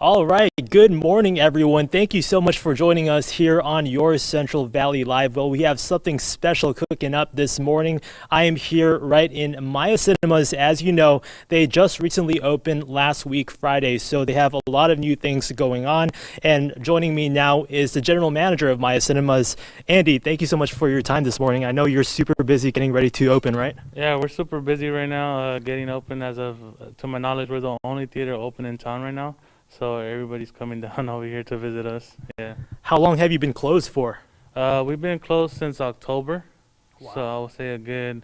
All right, good morning, everyone. Thank you so much for joining us here on your Central Valley Live. Well, we have something special cooking up this morning. I am here right in Maya Cinemas. As you know, they just recently opened last week, Friday, so they have a lot of new things going on. And joining me now is the general manager of Maya Cinemas, Andy. Thank you so much for your time this morning. I know you're super busy getting ready to open, right? Yeah, we're super busy right now getting open. To my knowledge, we're the only theater open in town right now. So everybody's coming down over here to visit us. Yeah. How long have you been closed for? We've been closed since October. Wow. So I would say a good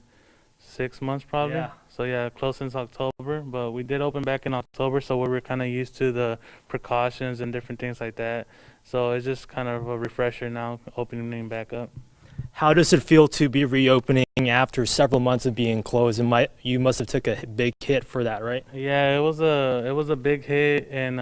6 months probably. Yeah. So yeah, closed since October. But we did open back in October, so we were kind of used to the precautions and different things like that. So it's just kind of a refresher now, opening back up. How does it feel to be reopening after several months of being closed? You must have took a big hit for that, right? Yeah, it was a big hit, and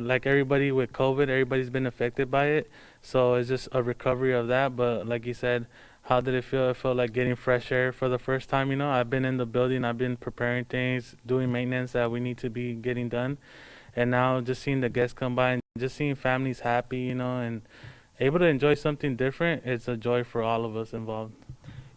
like everybody with COVID, everybody's been affected by it. So it's just a recovery of that. But like you said, how did it feel? It felt like getting fresh air for the first time. I've been in the building, I've been preparing things, doing maintenance that we need to be getting done, and now just seeing the guests come by and just seeing families happy, and able to enjoy something different, it's a joy for all of us involved.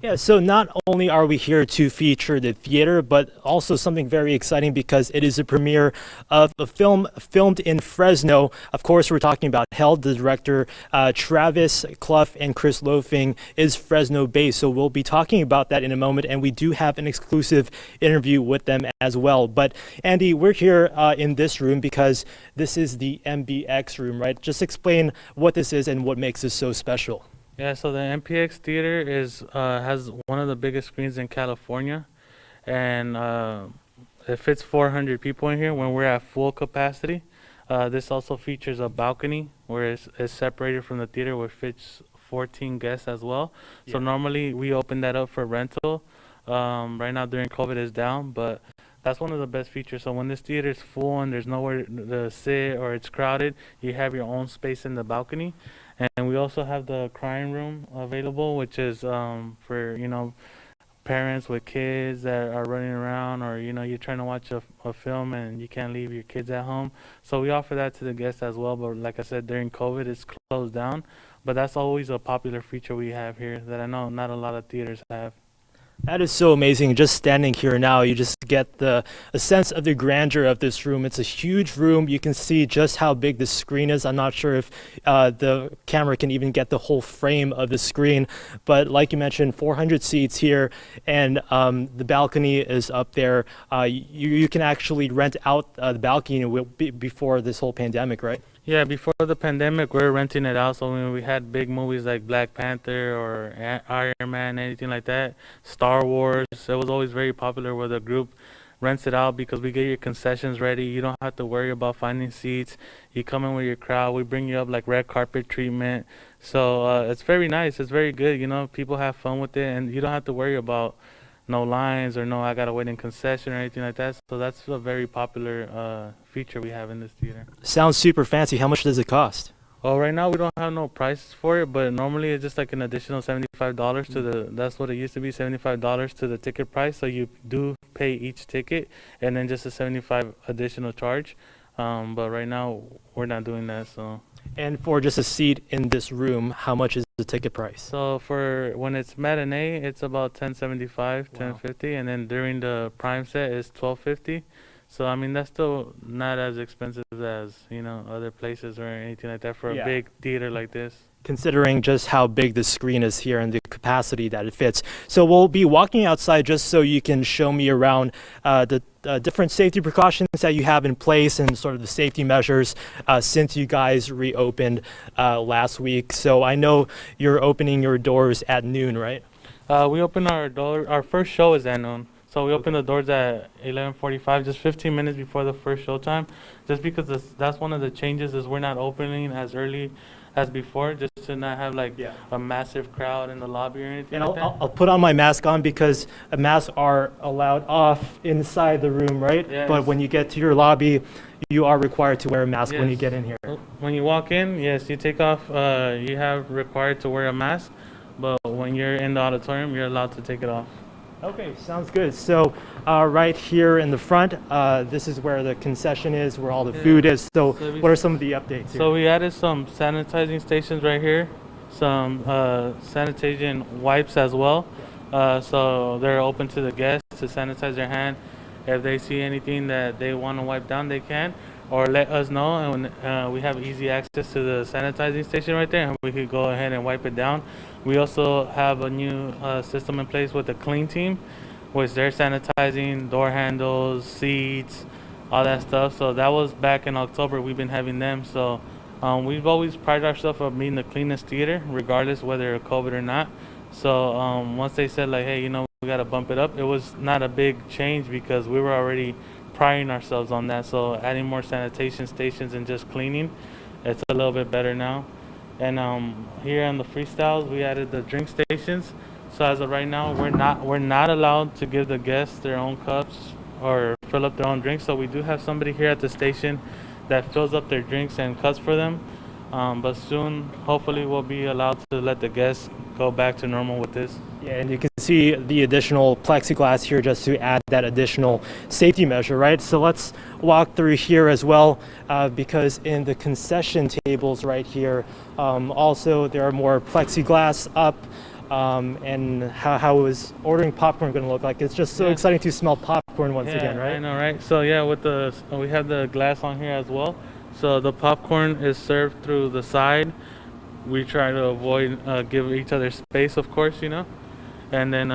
Yeah, so not only are we here to feature the theater, but also something very exciting because it is a premiere of a film filmed in Fresno. Of course, we're talking about Held. The director, Travis, Cluff, and Chris Lofing is Fresno-based, so we'll be talking about that in a moment, and we do have an exclusive interview with them as well. But Andy, we're here in this room because this is the MBX room, right? Just explain what this is and what makes this so special. Yeah, so the MPX Theater has one of the biggest screens in California, and it fits 400 people in here when we're at full capacity. This also features a balcony where it's separated from the theater, which fits 14 guests as well. Yeah. So normally we open that up for rental. Right now during COVID it's down, but that's one of the best features. So when this theater is full and there's nowhere to sit or it's crowded, you have your own space in the balcony. And we also have the crying room available, which is for parents with kids that are running around, or you're trying to watch a film and you can't leave your kids at home. So we offer that to the guests as well. But like I said, during COVID, it's closed down. But that's always a popular feature we have here that I know not a lot of theaters have. That is so amazing. Just standing here now, you just get a sense of the grandeur of this room. It's a huge room. You can see just how big the screen is. I'm not sure if the camera can even get the whole frame of the screen. But like you mentioned, 400 seats here, and the balcony is up there. You can actually rent out the balcony before this whole pandemic, right? Yeah, before the pandemic, we were renting it out. So when we had big movies like Black Panther or Iron Man, anything like that, Star Wars, it was always very popular where the group rents it out because we get your concessions ready. You don't have to worry about finding seats. You come in with your crowd. We bring you up like red carpet treatment. So it's very nice. It's very good. People have fun with it, and you don't have to worry about no lines or I gotta wait in concession or anything like that. So that's a very popular feature we have in this theater. Sounds super fancy. How much does it cost? Well, right now we don't have no prices for it, but normally it's just like an additional $75 that's what it used to be, $75 to the ticket price. So you do pay each ticket and then just a $75 additional charge. But right now we're not doing that. So. And for just a seat in this room, how much is the ticket price? So for when it's matinee, it's about $10.75, Wow. $10.50, and then during the prime set it's $12.50. So I mean that's still not as expensive as other places or anything like that for a big theater like this. Considering just how big the screen is here and the capacity that it fits. So we'll be walking outside just so you can show me around the different safety precautions that you have in place and sort of the safety measures since you guys reopened last week. So I know you're opening your doors at noon, right? We open our first show is at noon. So we open the doors at 11:45, just 15 minutes before the first show time, just because that's one of the changes is we're not opening as early as before, just to not have a massive crowd in the lobby or anything. And like that. I'll put on my mask on because masks are allowed off inside the room, right? Yes. But when you get to your lobby, you are required to wear a mask when you Yes. get in here. When you walk in, yes, you take off. You have required to wear a mask, but when you're in the auditorium, you're allowed to take it off. Okay, sounds good. So right here in the front, this is where the concession is, where all the food is. So what are some of the updates here? So we added some sanitizing stations right here, some sanitation wipes as well. So they're open to the guests to sanitize their hand. If they see anything that they want to wipe down, they can, or let us know, and we have easy access to the sanitizing station right there, and we could go ahead and wipe it down. We also have a new system in place with the clean team, which they're sanitizing door handles, seats, all that stuff. So that was back in October. We've been having them. So we've always prided ourselves on being the cleanest theater, regardless whether COVID or not. So once they said like, hey, we got to bump it up, it was not a big change because we were already priding ourselves on that. So adding more sanitation stations and just cleaning, it's a little bit better now. And here on the freestyles, we added the drink stations. So as of right now, we're not allowed to give the guests their own cups or fill up their own drinks. So we do have somebody here at the station that fills up their drinks and cuts for them. But soon, hopefully, we'll be allowed to let the guests go back to normal with this. Yeah, and you can see the additional plexiglass here just to add that additional safety measure, right? So let's walk through here as well, because in the concession tables right here, also there are more plexiglass up. And how is ordering popcorn going to look like? It's just so exciting to smell popcorn once again, right? I know, right? So yeah, we have the glass on here as well. So the popcorn is served through the side. We try to avoid give each other space, of course, and then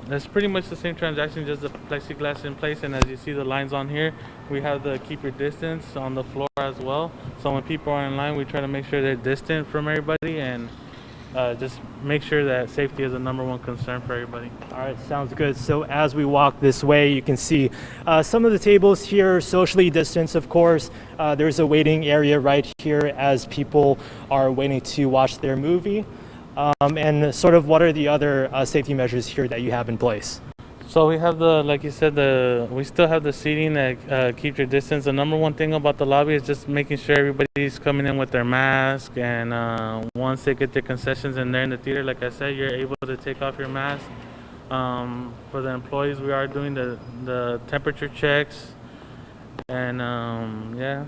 that's pretty much the same transaction, just the plexiglass in place. And as you see the lines on here, we have the keep your distance on the floor as well. So when people are in line, we try to make sure they're distant from everybody and just make sure that safety is the #1 concern for everybody. All right, sounds good. So as we walk this way, you can see some of the tables here, socially distanced, of course. There's a waiting area right here as people are waiting to watch their movie. And sort of what are the other safety measures here that you have in place? So we have like you said, we still have the seating that keeps your distance. The #1 thing about the lobby is just making sure everybody's coming in with their mask. And once they get their concessions and they're in the theater, like I said, you're able to take off your mask. For the employees, we are doing the temperature checks. And yeah.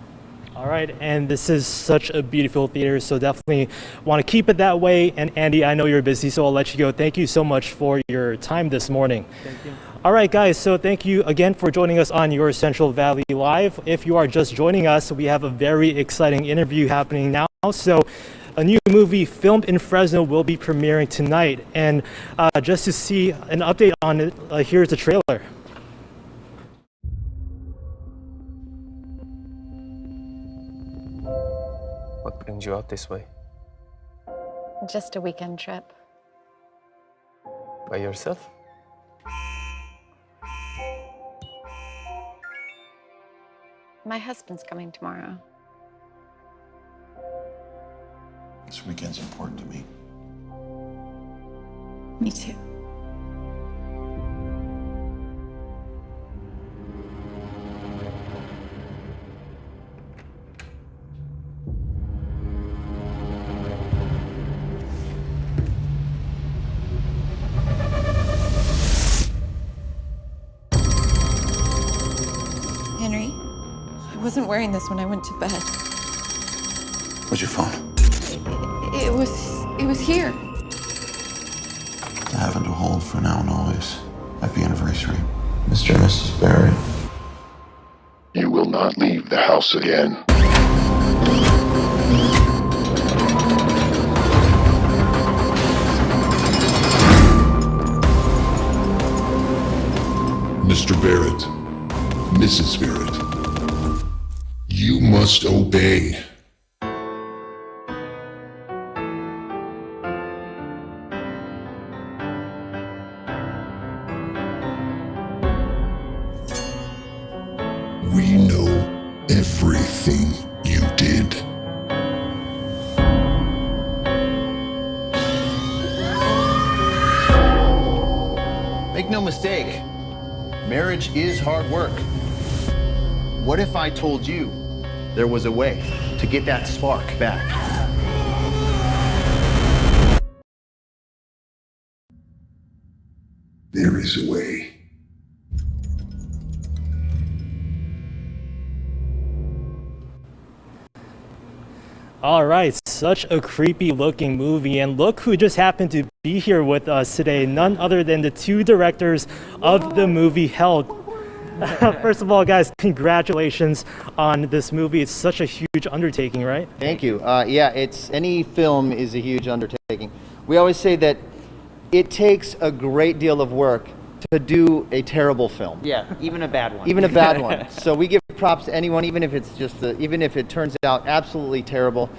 All right, and this is such a beautiful theater, so definitely want to keep it that way. And Andy, I know you're busy, so I'll let you go. Thank you so much for your time this morning. Thank you. All right, guys, so thank you again for joining us on your Central Valley Live. If you are just joining us, we have a very exciting interview happening now. So a new movie filmed in Fresno will be premiering tonight. And just to see an update on it, here's the trailer. What brings you out this way? Just a weekend trip. By yourself? My husband's coming tomorrow. This weekend's important to me. Me too. Henry, I wasn't wearing this when I went to bed. Where's your phone? It was here. I have it to hold for now and always. Happy anniversary, Mr. and Mrs. Barrett. You will not leave the house again. Mr. Barrett, Mrs. Barrett, you must obey. We know everything you did. Make no mistake, marriage is hard work. What if I told you there was a way to get that spark back? There is a way. All right, such a creepy looking movie, and look who just happened to be here with us today, none other than the two directors of the movie Held. First of all, guys, congratulations on this movie. It's such a huge undertaking, right? Thank you. Yeah, any film is a huge undertaking. We always say that it takes a great deal of work to do a terrible film. Yeah, even a bad one. Even a bad one. So we give props to anyone, even if it's even if it turns out absolutely terrible.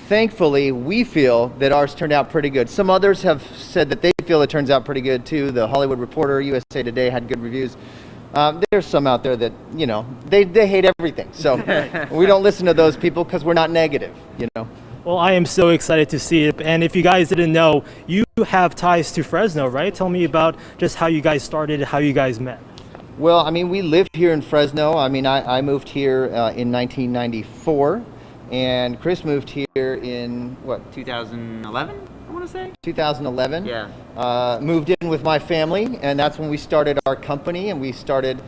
Thankfully, we feel that ours turned out pretty good. Some others have said that they feel it turns out pretty good too. The Hollywood Reporter, USA Today had good reviews. There's some out there that, you know, they hate everything. So we don't listen to those people because we're not negative, you know. Well, I am so excited to see it. And if you guys didn't know, you have ties to Fresno, right? Tell me about just how you guys started, how you guys met. Well, I mean, we lived here in Fresno. I mean, I moved here in 1994, and Chris moved here in, what? 2011, I want to say? 2011. Yeah. Moved in with my family, and that's when we started our company, and we started,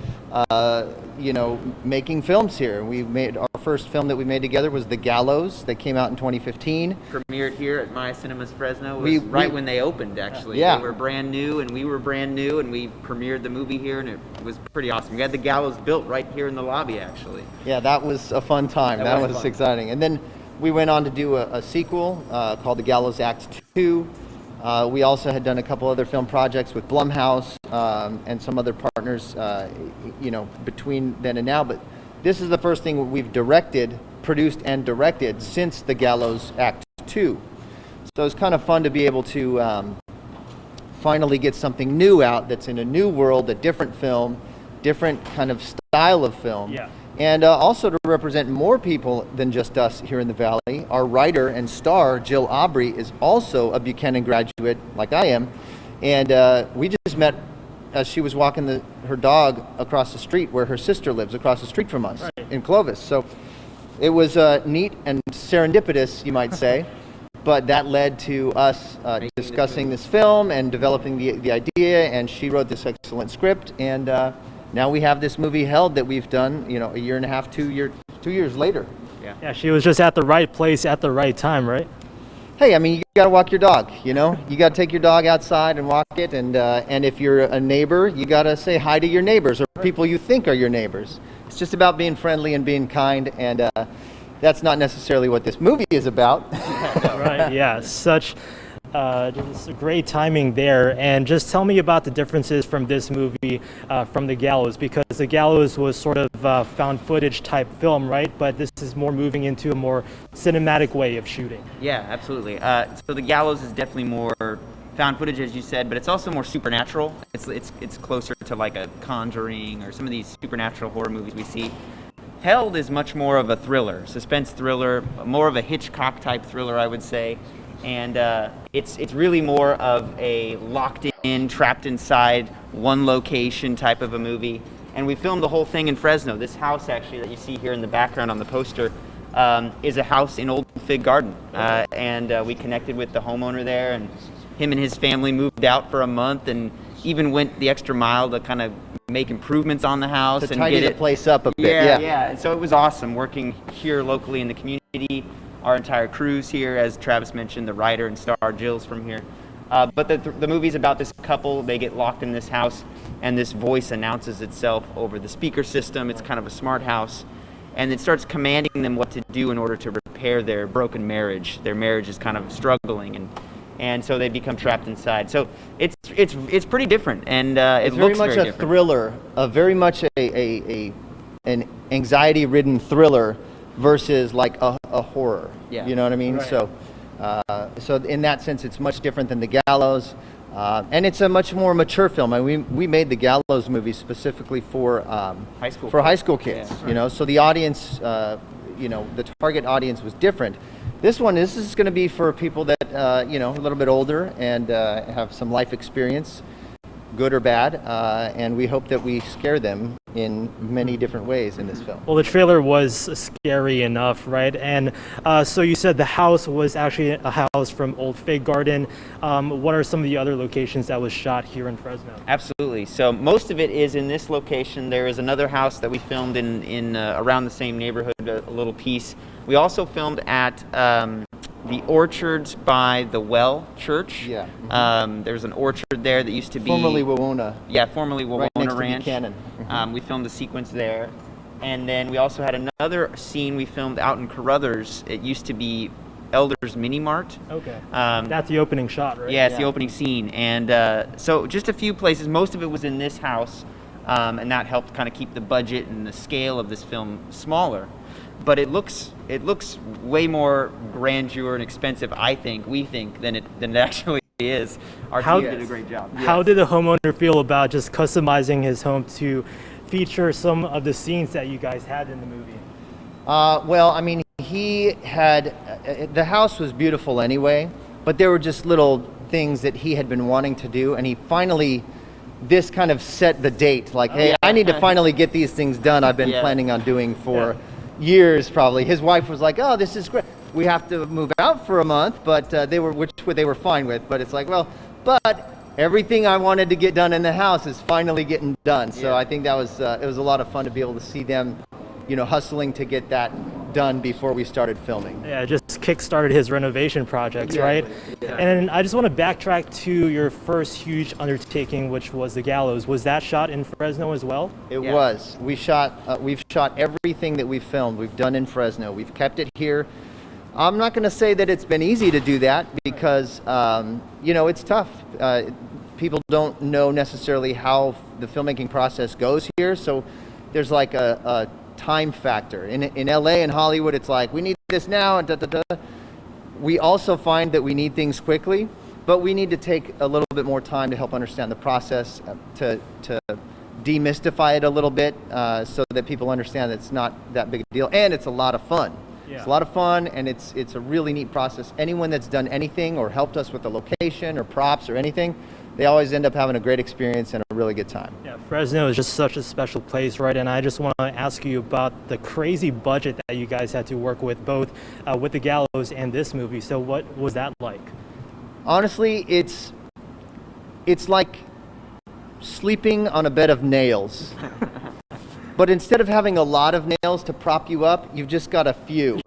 you know, making films here. We made our first film that we made together was The Gallows that came out in 2015. Premiered here at My Cinemas Fresno. It was right when they opened, actually. Yeah. They were brand new, and we were brand new, and we premiered the movie here, and it was pretty awesome. We had The Gallows built right here in the lobby, actually. Yeah, that was a fun time. That was fun. exciting. And then we went on to do a sequel called The Gallows Act 2. We also had done a couple other film projects with Blumhouse and some other partners, you know, between then and now. But this is the first thing we've produced and directed since The Gallows Act 2. So it's kind of fun to be able to finally get something new out that's in a new world, a different film, different kind of style of film. Yeah. And also to represent more people than just us here in the Valley. Our writer and star, Jill Awbrey, is also a Buchanan graduate, like I am. And we just met as she was walking her dog across the street where her sister lives, across the street from us, right, in Clovis. So it was neat and serendipitous, you might say. But that led to us discussing this film and developing the idea, and she wrote this excellent script. And now we have this movie Held that we've done, you know, a year and a half, 2 years later. Yeah, she was just at the right place at the right time, right? Hey, I mean, you got to walk your dog, you know? You got to take your dog outside and walk it, and if you're a neighbor, you got to say hi to your neighbors or people you think are your neighbors. It's just about being friendly and being kind, and that's not necessarily what this movie is about. Right, yeah, such just great timing there. And just tell me about the differences from this movie, from The Gallows, because The Gallows was sort of found footage type film, right? But this is more moving into a more cinematic way of shooting. Yeah, absolutely. So The Gallows is definitely more found footage, as you said, but it's also more supernatural. It's closer to like a Conjuring or some of these supernatural horror movies we see. Held is much more of a thriller, suspense thriller, more of a Hitchcock type thriller, I would say. And it's really more of a locked in, trapped inside one location type of a movie. And we filmed the whole thing in Fresno. This house actually that you see here in the background on the poster is a house in Old Fig Garden. And we connected with the homeowner there, and him and his family moved out for a month and even went the extra mile to kind of make improvements on the house to and tidy get the place up a bit. Yeah. And so it was awesome working here locally in the community. Our entire crew's here, as Travis mentioned, the writer and star Jill's from here. But the movie's about this couple. They get locked in this house, and this voice announces itself over the speaker system. It's kind of a smart house, and it starts commanding them what to do in order to repair their broken marriage. Their marriage is kind of struggling, and so they become trapped inside. So it's pretty different, and it looks very different. It's very much a thriller, very much an anxiety-ridden thriller versus like a horror. Yeah. You know what I mean? Right. So in that sense, it's much different than The Gallows, and it's a much more mature film. I mean, we made the Gallows movie specifically for high school kids. Yeah. You know, so the audience, you know, the target audience was different. This is going to be for people that you know, a little bit older and have some life experience, good or bad, and we hope that we scare them in many different ways in this film. Well, the trailer was scary enough, right? And so you said the house was actually a house from Old Fig Garden. What are some of the other locations that was shot here in Fresno? Absolutely. So most of it is in this location. There is another house that we filmed in around the same neighborhood, a little piece. We also filmed at the orchards by the Well Church. Yeah. There's an orchard there that used to be Formerly Wawona. Yeah, formerly Wawona right next Ranch. To Buchanan. We filmed a sequence there, and then we also had another scene we filmed out in Caruthers. It used to be Elders Mini Mart. Okay. That's the opening shot, right? Yeah, it's the opening scene, and so just a few places. Most of it was in this house, and that helped kind of keep the budget and the scale of this film smaller. But it looks way more grandeur and expensive, we think, than it actually is. Our team did a great job. How did the homeowner feel about just customizing his home to feature some of the scenes that you guys had in the movie? Well, I mean, he had the house was beautiful anyway, but there were just little things that he had been wanting to do, and he finally. This kind of set the date. Like, hey, I need to finally get these things done. I've been planning on doing for years, probably. His wife was like, "Oh, this is great. We have to move out for a month," but they were fine with. But it's like, well, but everything I wanted to get done in the house is finally getting done. So I think that was it was a lot of fun to be able to see them, hustling to get that done before we started filming. Yeah, just kick-started his renovation projects, right? Yeah. And I just want to backtrack to your first huge undertaking, which was the gallows. Was that shot in Fresno as well? It was. We've shot everything that we've filmed. We've done in Fresno. We've kept it here. I'm not going to say that it's been easy to do that because, it's tough. People don't know necessarily how the filmmaking process goes here, so there's like a time factor. In LA and Hollywood, it's like, we need this now, and We also find that we need things quickly, but we need to take a little bit more time to help understand the process, to demystify it a little bit, so that people understand that it's not that big a deal, and it's a lot of fun. Yeah. It's a lot of fun, and it's a really neat process. Anyone that's done anything or helped us with the location or props or anything, they always end up having a great experience and a really good time. Yeah, Fresno is just such a special place, right? And I just want to ask you about the crazy budget that you guys had to work with, both with the gallows and this movie. So what was that like? Honestly, it's like sleeping on a bed of nails. But instead of having a lot of nails to prop you up, you've just got a few.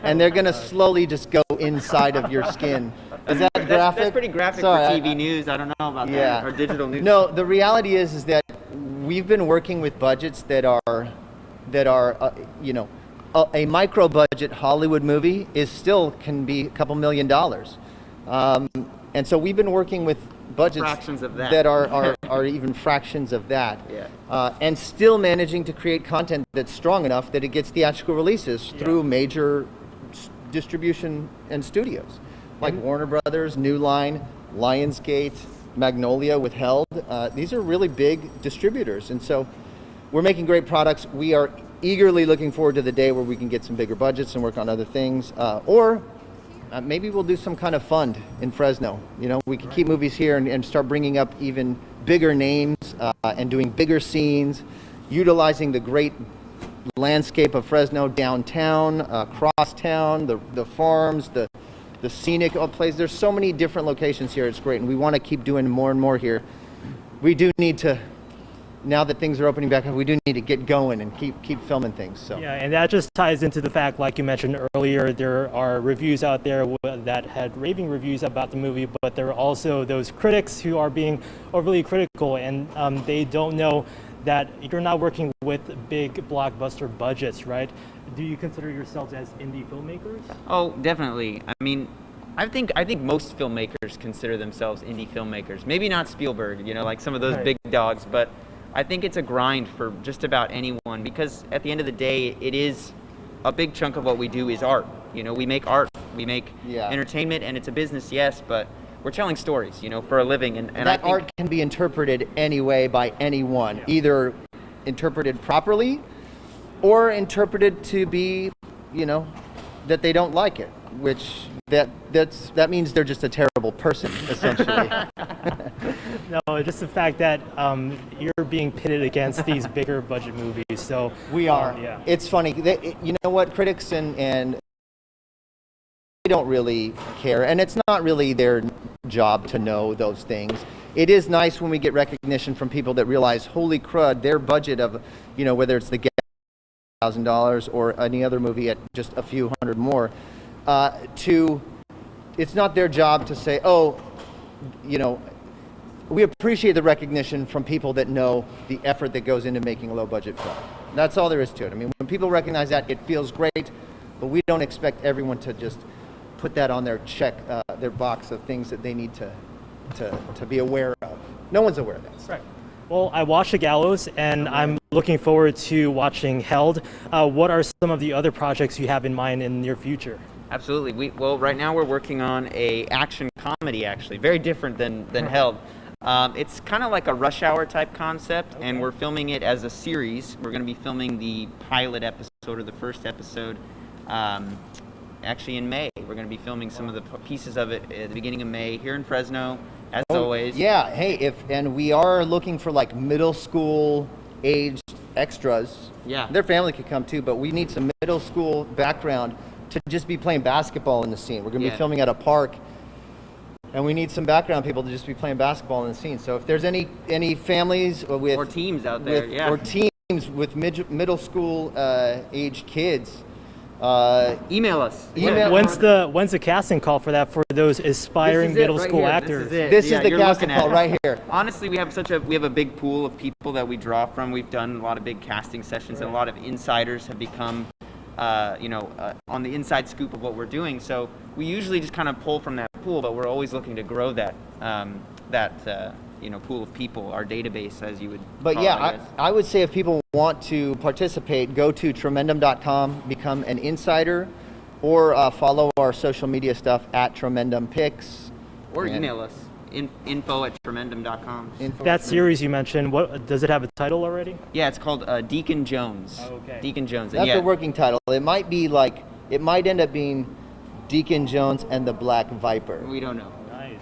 And they're going to slowly just go inside of your skin. Is that graphic? That's pretty graphic for TV news. I don't know about that, or digital news. No, the reality is that we've been working with budgets that are a micro budget Hollywood movie can be a couple $1 million. And so we've been working with budgets fractions of that. that are even fractions of that. Yeah. And still managing to create content that's strong enough that it gets theatrical releases through major distribution and studios. Like Warner Brothers, New Line, Lionsgate, Magnolia with Held. These are really big distributors. And so we're making great products. We are eagerly looking forward to the day where we can get some bigger budgets and work on other things. Or maybe we'll do some kind of fund in Fresno. We can keep movies here and start bringing up even bigger names and doing bigger scenes, utilizing the great landscape of Fresno downtown, crosstown, the farms, the scenic places. There's so many different locations here. It's great, and we want to keep doing more and more here. We do need to, now that things are opening back up, we do need to get going and keep filming things. So yeah, and that just ties into the fact, like you mentioned earlier, there are reviews out there that had raving reviews about the movie, but there are also those critics who are being overly critical, and they don't know that you're not working with big blockbuster budgets, right? Do you consider yourselves as indie filmmakers? Oh, definitely. I mean, I think most filmmakers consider themselves indie filmmakers. Maybe not Spielberg, like some of those big dogs, but I think it's a grind for just about anyone, because at the end of the day, it is a big chunk of what we do is art. We make art, we make entertainment, and it's a business, yes, but we're telling stories, for a living. And that art can be interpreted any way by anyone, either interpreted properly or interpreted to be, that they don't like it, which that means they're just a terrible person, essentially. No, just the fact that you're being pitted against these bigger budget movies. So We are. yeah. It's funny. You know what? Critics and they don't really care, and it's not really their job to know those things. It is nice when we get recognition from people that realize, holy crud, their budget of, whether it's the $1,000 or any other movie at just a few hundred more, it's not their job to say, oh, we appreciate the recognition from people that know the effort that goes into making a low budget film. That's all there is to it. I mean, when people recognize that, it feels great, but we don't expect everyone to just put that on their their box of things that they need to be aware of. No one's aware of that. Right. Well, I watched The Gallows, and I'm looking forward to watching Held. What are some of the other projects you have in mind in the near future? Absolutely. Well, right now we're working on a action comedy, actually, very different than Held. It's kind of like a Rush Hour type concept, and we're filming it as a series. We're going to be filming the pilot episode or the first episode actually in May. We're going to be filming some of the pieces of it at the beginning of May here in Fresno, as always. Yeah. Hey, and we are looking for like middle school aged extras. Yeah. Their family could come too, but we need some middle school background to just be playing basketball in the scene. We're going to be filming at a park, and we need some background people to just be playing basketball in the scene. So if there's any families with or teams out there, or teams with middle school aged kids, email us. When's the casting call for that for those aspiring middle school actors? This is the casting call right here. Honestly, we have a big pool of people that we draw from. We've done a lot of big casting sessions, and a lot of insiders have become on the inside scoop of what we're doing. So we usually just kind of pull from that pool, but we're always looking to grow that pool of people, our database, as you would But call yeah, it, I would say if people want to participate, go to Tremendum.com, become an insider, or follow our social media stuff at Tremendum Pics. or email us, info@tremendum.com. That series you mentioned, what does it have a title already? Yeah, it's called Deacon Jones. Oh, okay. Deacon Jones. That's a working title. It might end up being Deacon Jones and the Black Viper. We don't know. Nice.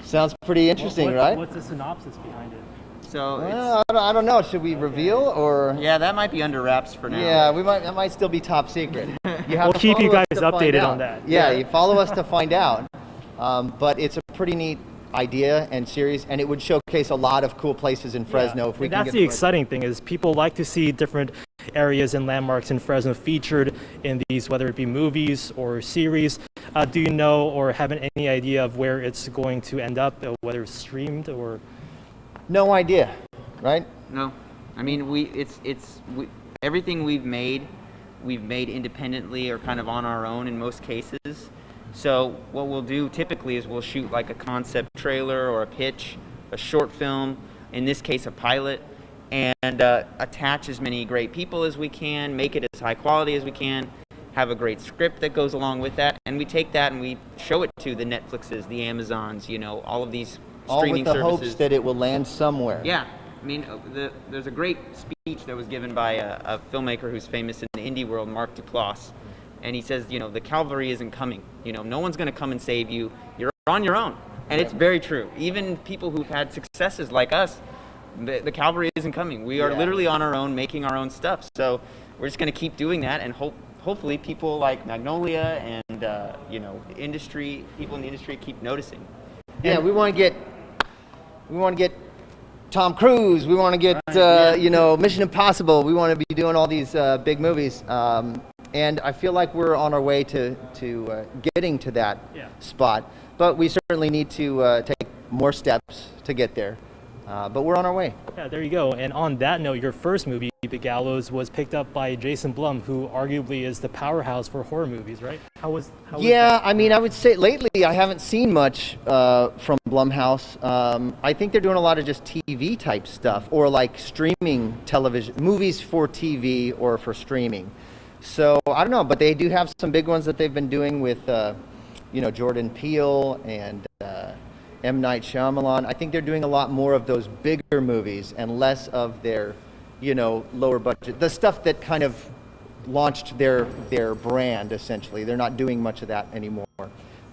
Sounds pretty interesting, right? What's the synopsis behind it? So Well, I don't know. Should we reveal or? yeah, that might be under wraps for now. Yeah, that might still be top secret. We'll keep you guys updated on that. Yeah, you follow us to find out. But it's a pretty neat idea and series, and it would showcase a lot of cool places in Fresno if we And can that's get the exciting thing is people like to see different areas and landmarks in Fresno featured in these, whether it be movies or series. Do you know or have any idea of where it's going to end up, whether it's streamed or? No idea, right? No, I mean everything we've made independently or kind of on our own in most cases. So what we'll do typically is we'll shoot like a concept trailer or a pitch, a short film, in this case a pilot, and attach as many great people as we can, make it as high quality as we can, have a great script that goes along with that, and we take that and we show it to the Netflixes, the Amazons, all of these streaming all with the services. hopes that it will land somewhere. Yeah, I mean, there's a great speech that was given by a filmmaker who's famous in the indie world, Mark Duplass, and he says, the cavalry isn't coming. No one's going to come and save you. You're on your own, and it's very true. Even people who've had successes like us, the cavalry isn't coming. We are literally on our own, making our own stuff. So we're just going to keep doing that, and hopefully people like Magnolia and people in the industry keep noticing. Yeah, we want to get Tom Cruise. We want to get Mission Impossible. We want to be doing all these big movies, and I feel like we're on our way to getting to that spot. But we certainly need to take more steps to get there. But we're on our way. Yeah, there you go. And on that note, your first movie, The Gallows, was picked up by Jason Blum, who arguably is the powerhouse for horror movies, right? How was that? I mean, I would say lately I haven't seen much from Blumhouse. I think they're doing a lot of just TV type stuff, or like streaming television, movies for TV or for streaming. So I don't know, but they do have some big ones that they've been doing with, Jordan Peele and M. Night Shyamalan. I think they're doing a lot more of those bigger movies and less of their, lower budget. The stuff that kind of launched their brand, essentially. They're not doing much of that anymore.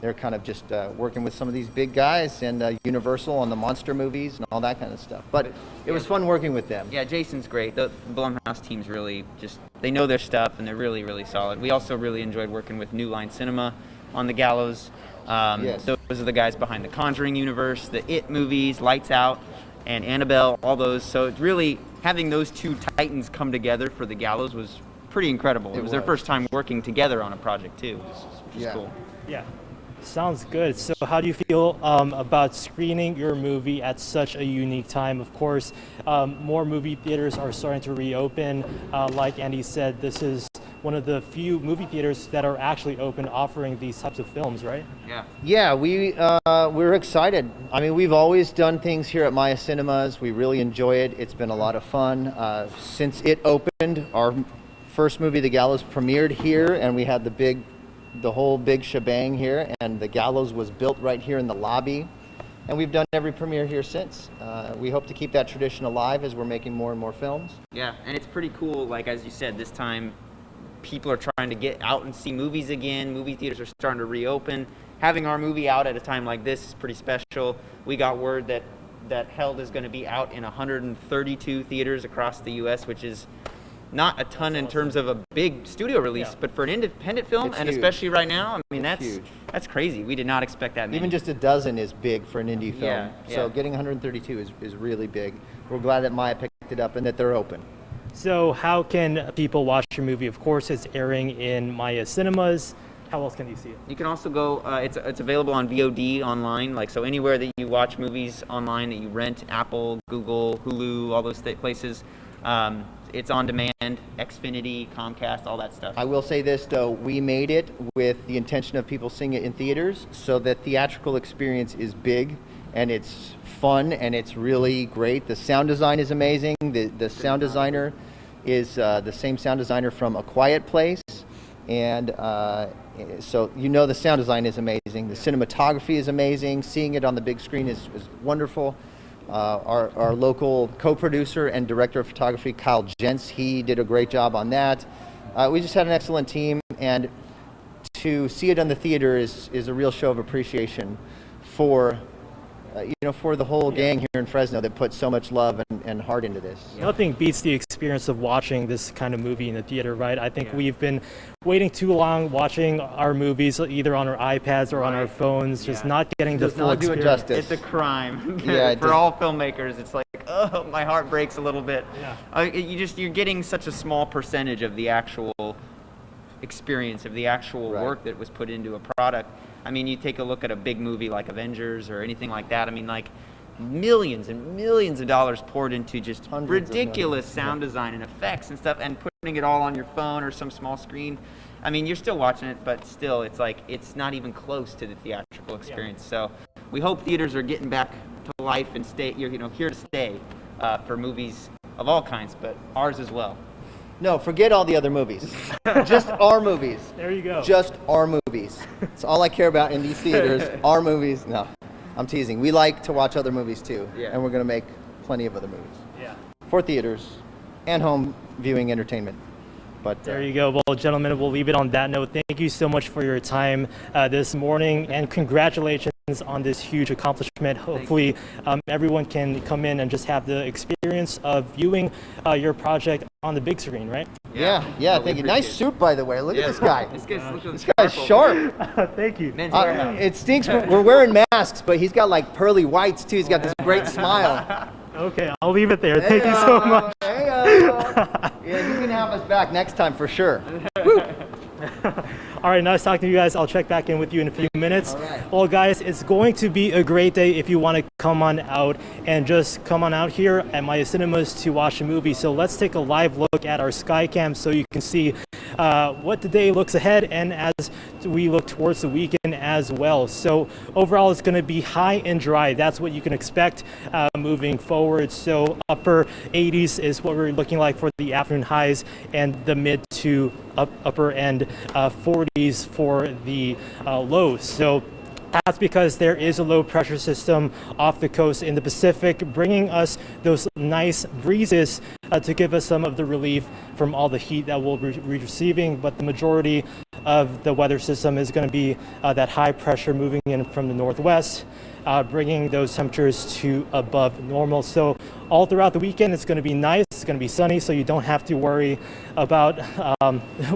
they're kind of just working with some of these big guys and Universal on the monster movies and all that kind of stuff. But it was fun working with them. Yeah, Jason's great. The Blumhouse team's really just, they know their stuff and they're really, really solid. We also really enjoyed working with New Line Cinema on The Gallows. Yes. Those are the guys behind the Conjuring universe, the It movies, Lights Out, and Annabelle, all those. So it's really, having those two titans come together for The Gallows was pretty incredible. It was their first time working together on a project too, which is cool. Yeah. Sounds good. So how do you feel about screening your movie at such a unique time? Of course, more movie theaters are starting to reopen. Like Andy said, this is one of the few movie theaters that are actually open offering these types of films, right? Yeah. Yeah, we're excited. I mean, we've always done things here at Maya Cinemas. We really enjoy it. It's been a lot of fun. Since it opened, our first movie, The Gallows, premiered here, and we had the whole big shebang here, and The Gallows was built right here in the lobby, and we've done every premiere here since. We hope to keep that tradition alive as we're making more and more films. Yeah, and it's pretty cool, like as you said, this time people are trying to get out and see movies again. Movie theaters are starting to reopen. Having our movie out at a time like this is pretty special. We got word that Held is going to be out in 132 theaters across the U.S., which is not a ton in terms of a big studio release, but for an independent film, It's and huge. especially right now, I mean, It's that's crazy. We did not expect that many. Even just a dozen is big for an indie film. Yeah, So yeah. getting 132 is really big. We're glad that Maya picked it up and that they're open. So how can people watch your movie? Of course, it's airing in Maya Cinemas. How else can you see it? You can also go, it's available on VOD online, like so anywhere that you watch movies online, that you rent, Apple, Google, Hulu, all those places. It's on demand, Xfinity, Comcast, all that stuff. I will say this though, we made it with the intention of people seeing it in theaters, so the theatrical experience is big and it's fun and it's really great. The sound design is amazing. The sound designer is the same sound designer from A Quiet Place, and so you know the sound design is amazing. The cinematography is amazing. Seeing it on the big screen is wonderful. Our local co-producer and director of photography, Kyle Jentz, he did a great job on that. We just had an excellent team, and to see it in the theater is a real show of appreciation for for the whole gang here in Fresno that put so much love and heart into this. Nothing beats the experience of watching this kind of movie in the theater, right? I think we've been waiting too long watching our movies either on our iPads or on our phones, just not getting the full experience. Do it justice. It's a crime Yeah, for all filmmakers. It's like, oh, my heart breaks a little bit. Yeah. You're getting such a small percentage of the actual experience, of the actual work that was put into a product. I mean, you take a look at a big movie like Avengers or anything like that. I mean, like millions and millions of dollars poured into just ridiculous sound design and effects and stuff, and putting it all on your phone or some small screen. I mean, you're still watching it, but still, it's like it's not even close to the theatrical experience. So we hope theaters are getting back to life and here to stay for movies of all kinds, but ours as well. No, forget all the other movies. Just our movies. There you go. Just our movies. That's all I care about in these theaters. Our movies. No, I'm teasing. We like to watch other movies too, and we're going to make plenty of other movies. Yeah. For theaters and home viewing entertainment. But there you go. Well, gentlemen, we'll leave it on that note. Thank you so much for your time this morning, and congratulations on this huge accomplishment. Hopefully everyone can come in and just have the experience of viewing your project on the big screen, right? Yeah, thank you. Nice suit, by the way. Look at this guy. This guy's sharp. Thank you. It stinks. We're wearing masks, but he's got like pearly whites too. He's got this great smile. Okay, I'll leave it there. Thank you so much. Yeah, you can have us back next time for sure. All right, nice talking to you guys. I'll check back in with you in a few minutes. All right. Well, guys, it's going to be a great day if you want to come on out and just come on out here at Maya Cinemas to watch a movie. So let's take a live look at our Skycam so you can see what the day looks ahead, and as we look towards the weekend as well. So overall, it's going to be high and dry. That's what you can expect moving forward. So upper 80s is what we're looking like for the afternoon highs, and the mid to upper end 40s for the lows. So that's because there is a low pressure system off the coast in the Pacific, bringing us those nice breezes to give us some of the relief from all the heat that we'll be receiving. But the majority of the weather system is going to be that high pressure moving in from the northwest, bringing those temperatures to above normal. So all throughout the weekend, it's going to be nice. It's going to be sunny, so you don't have to worry about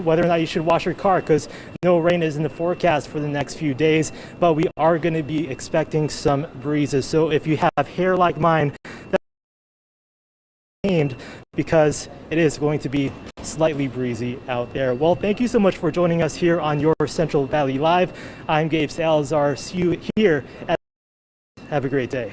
whether or not you should wash your car, because no rain is in the forecast for the next few days, but we are going to be expecting some breezes. So if you have hair like mine, aimed, because it is going to be slightly breezy out there. Well, thank you so much for joining us here on your Central Valley Live. I'm Gabe Salazar. See you here. Have a great day.